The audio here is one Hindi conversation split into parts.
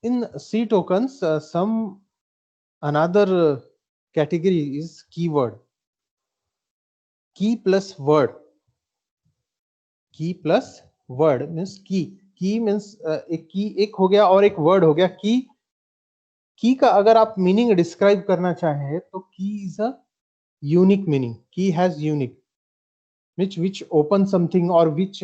in C tokens, another category is keyword. Key plus word. Key plus word means key. Key means एक key एक हो गया और एक word हो गया. Key का अगर आप meaning describe करना चाहें तो key is a unique meaning. Key has unique, which open something or which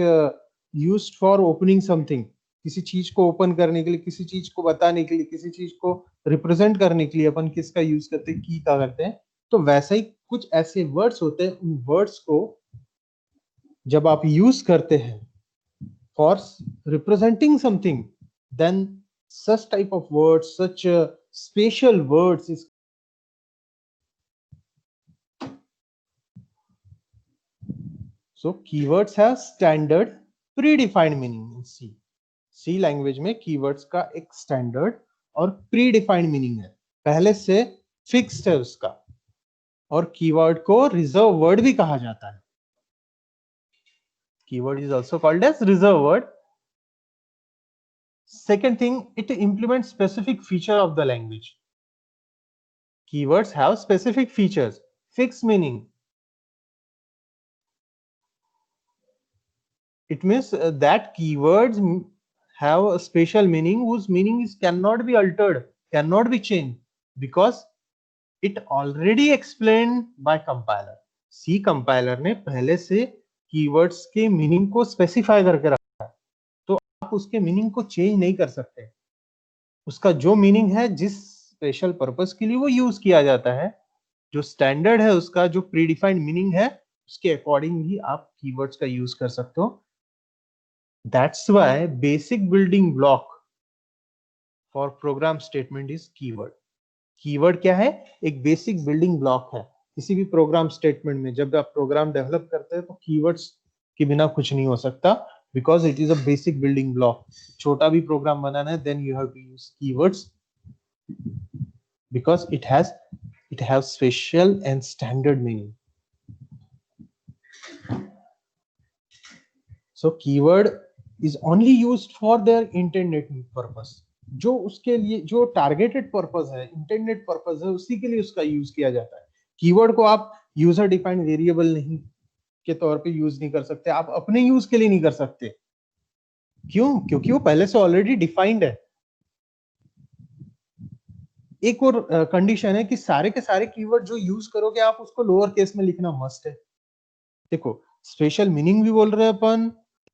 used for opening something. किसी चीज को ओपन करने के लिए, किसी चीज को बताने के लिए, किसी चीज को रिप्रेजेंट करने के लिए अपन किसका यूज करते हैं? की का करते हैं. तो वैसा ही कुछ ऐसे वर्ड्स होते हैं, उन वर्ड्स को जब आप यूज करते हैं for representing something, then such type of words, such special words is so keywords have standard predefined meaning in C. C language में कीवर्ड्स का एक स्टैंडर्ड और प्रीडिफाइंड मीनिंग है, पहले से फिक्स्ड है उसका. और कीवर्ड को रिजर्व वर्ड भी कहा जाता है. Keyword is also called as reserve word. Second thing, it implements specific feature of the language. Keywords have specific features, fixed meaning. It means that keywords have a special meaning whose meaning cannot be altered, cannot be changed, because it already explained by compiler. C compiler ने पहले से keywords के meaning को specify करके रखा है, तो आप उसके meaning को change नहीं कर सकते. उसका जो मीनिंग है, जिस स्पेशल पर्पस के लिए वो यूज किया जाता है, जो स्टैंडर्ड है उसका, जो प्रीडिफाइंड मीनिंग है, उसके अकॉर्डिंग ही आप कीवर्ड्स का यूज कर सकते हो. That's why basic building block for program statement is keyword. Keyword क्या है? एक बेसिक बिल्डिंग ब्लॉक है किसी भी प्रोग्राम स्टेटमेंट में. जब आप प्रोग्राम डेवलप करते हैं तो कीवर्ड्स के बिना कुछ नहीं हो सकता, because it is a basic building block. छोटा भी प्रोग्राम बनाना है, then you have to use keywords because it has special and standard meaning. So keyword is only used for their intended purpose. जो उसके लिए जो टारगेटेड पर्पस है, इंटेंडेड पर्पस है, उसी के लिए उसका यूज किया जाता है. कीवर्ड को आप यूजर डिफाइंड वेरिएबल नहीं के तौर पे यूज नहीं कर सकते, आप अपने यूज के लिए नहीं कर सकते. क्यों? क्योंकि वो पहले से ऑलरेडी डिफाइंड है. एक और कंडीशन है कि सारे के सारे कीवर्ड जो यूज करोगे आप उसको लोअर केस में लिखना मस्ट है. देखो, स्पेशल मीनिंग भी बोल रहे हैं अपन,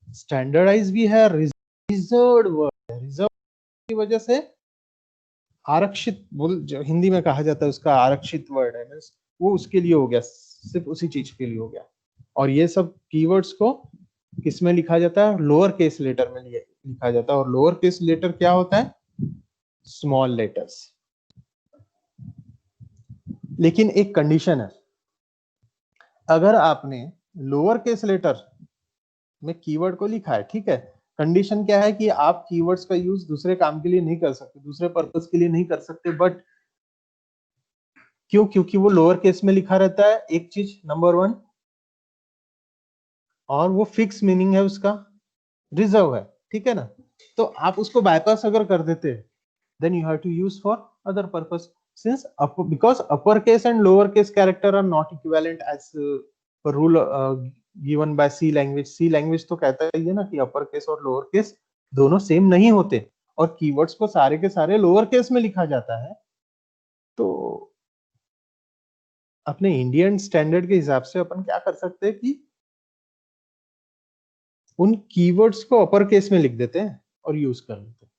स्टैंडर्डाइज भी है, रिजर्व्ड वर्ड है. रिजर्व की वजह से आरक्षित बोल जो हिंदी में कहा जाता है उसका आरक्षित वर्ड है, मींस वो उसके लिए हो गया, सिर्फ उसी चीज के लिए हो गया. और ये सब कीवर्ड्स को किसमें लिखा जाता है? लोअर केस लेटर में लिखा जाता है. और लोअर केस लेटर क्या होता है? Small letters. लेकिन एक कंडीशन है, अगर आपने लोअर केस लेटर में कीवर्ड को लिखा है, ठीक है, कंडीशन क्या है कि आप कीवर्ड्स का यूज दूसरे काम के लिए नहीं कर सकते, दूसरे पर्पस के लिए नहीं कर सकते. बट क्यों? क्योंकि वो लोअर केस में लिखा रहता है, एक चीज नंबर 1, और वो फिक्स मीनिंग है उसका, रिजर्व है, ठीक है ना. तो आप उसको बायपास अगर कर देते हैं, then you have to use for other purpose. Since because uppercase and lowercase character are not equivalent as per rule given by C language. C language तो कहता ही है ना कि uppercase और lowercase दोनों सेम नहीं होते, और कीवर्ड्स को सारे के सारे लोअर केस में लिखा जाता है. तो अपने इंडियन स्टैंडर्ड के हिसाब से अपन क्या कर सकते हैं कि उन कीवर्ड्स को अपर केस में लिख देते हैं और यूज कर लेते हैं.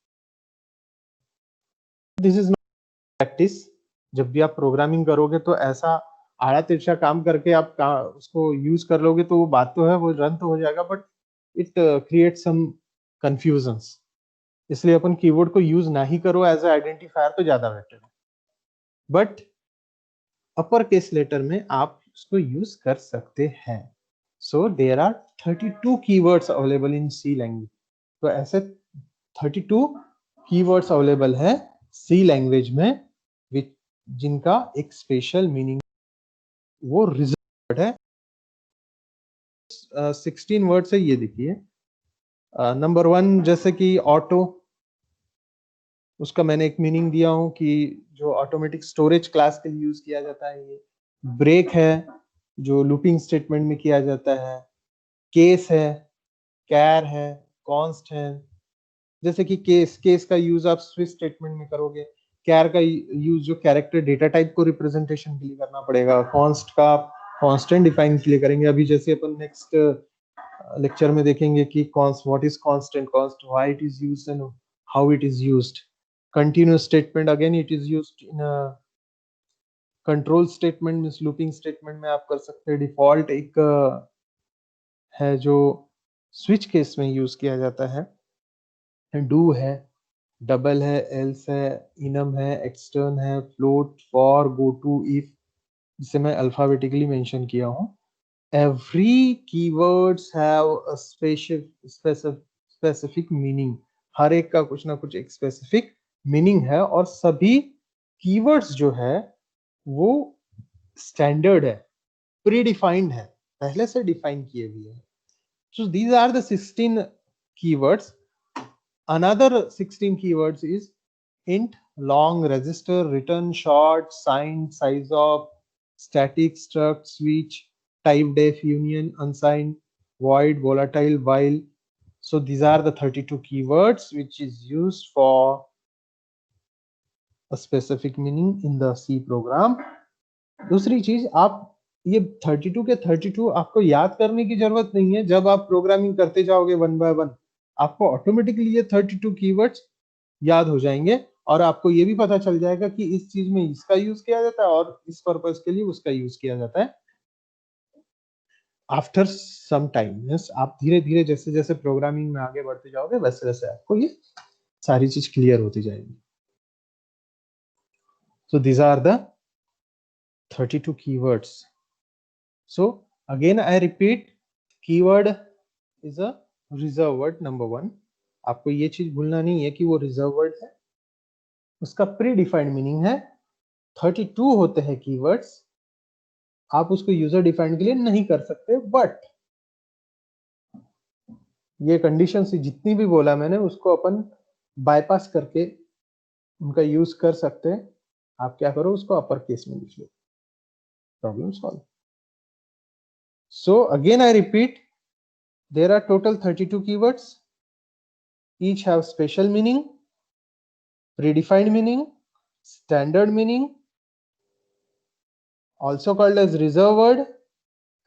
This is practice. जब भी आप प्रोग्रामिंग करोगे तो ऐसा आड़ा तिरछा काम करके आप उसको यूज कर लोगे तो वो बात तो है, वो रन तो हो जाएगा, but it create some confusions. इसलिए अपन कीवर्ड को यूज ना ही करो एज ए आइडेंटिफायर तो ज्यादा बेटर है. बट अपर केस लेटर में आप उसको यूज कर सकते हैं. So there are 32 keywords available in C language. तो ऐसे 32 कीवर्ड्स अवेलेबल है सी लैंग्वेज में, जिनका एक स्पेशल मीनिंग, वो रिजर्व वर्ड है. 16 वर्ड्स है, ये देखिए. नंबर 1 जैसे कि ऑटो, उसका मैंने एक मीनिंग दिया हूं कि जो ऑटोमेटिक स्टोरेज क्लास के लिए यूज किया जाता है। ये ब्रेक है जो लूपिंग स्टेटमेंट में किया जाता है, केस है, कैर है, कॉन्स्ट है। जैसे कि केस का यूज आप स्विच स्टेटमेंट में करोगे, कैर का यूज जो कैरेक्टर डेटा टाइप को रिप्रेजेंटेशन के लिए करना पड़ेगा, कॉन्स्ट का आप कांस्टेंट डिफाइन के लिए करेंगे। अभी जैसे अपन नेक्स्ट लेक्चर में देखेंगे कि const, what is constant, const, why it is used and how it is used. Continuous statement again it is used in a control statement, means looping statement में आप कर सकते हैं। डिफॉल्ट एक है जो स्विच केस में यूज किया जाता है, डू है, डबल है, एल्स है, इनम है, एक्सटर्न है, float, for, goto, if, जिसे मैं अल्फाबेटिकली मेंशन किया हूं। Every keywords have a specific meaning. हर एक का कुछ ना कुछ एक स्पेसिफिक मीनिंग है, और सभी कीवर्ड्स जो है वो स्टैंडर्ड है, प्री-डिफाइंड है, पहले से डिफाइन किए हुए हैं। So these are the 16 keywords. Another 16 keywords is int, long, register, return, short, signed, size of, static, struct, switch, type, def, union, unsigned, void, volatile, while. So these are the 32 keywords which is used for a specific meaning in the C program. दूसरी चीज, आप ये 32 के 32 आपको याद करने की जरूरत नहीं है। जब आप प्रोग्रामिंग करते जाओगे वन बाय वन, आपको ऑटोमेटिकली ये 32 कीवर्ड्स याद हो जाएंगे, और आपको ये भी पता चल जाएगा कि इस चीज में इसका यूज किया जाता है और इस पर्पस के लिए उसका यूज किया जाता है। आफ्टर सम टाइम, मींस आप धीरे धीरे जैसे जैसे प्रोग्रामिंग में आगे बढ़ते जाओगे वैसे वैसे आपको ये सारी चीज क्लियर होती जाएगी। So these are the 32 keywords. So again I repeat, keyword is a reserve word number 1. आपको ये चीज भूलना नहीं है कि वो रिजर्व वर्ड है, उसका प्री डिफाइंड मीनिंग है। 32 होते हैं कीवर्ड्स, आप उसको यूजर डिफाइंड के लिए नहीं कर सकते, बट ये कंडीशन से जितनी भी बोला मैंने उसको अपन बाईपास करके उनका यूज कर सकते हैं। आप क्या करो, उसको अपर केस में लिख लो, problem solve. So again I repeat, there are total 32 keywords. Each have special meaning, predefined meaning, standard meaning, also called as reserve word,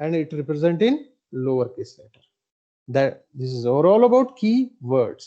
and it represent in lowercase letter. That this is overall about keywords.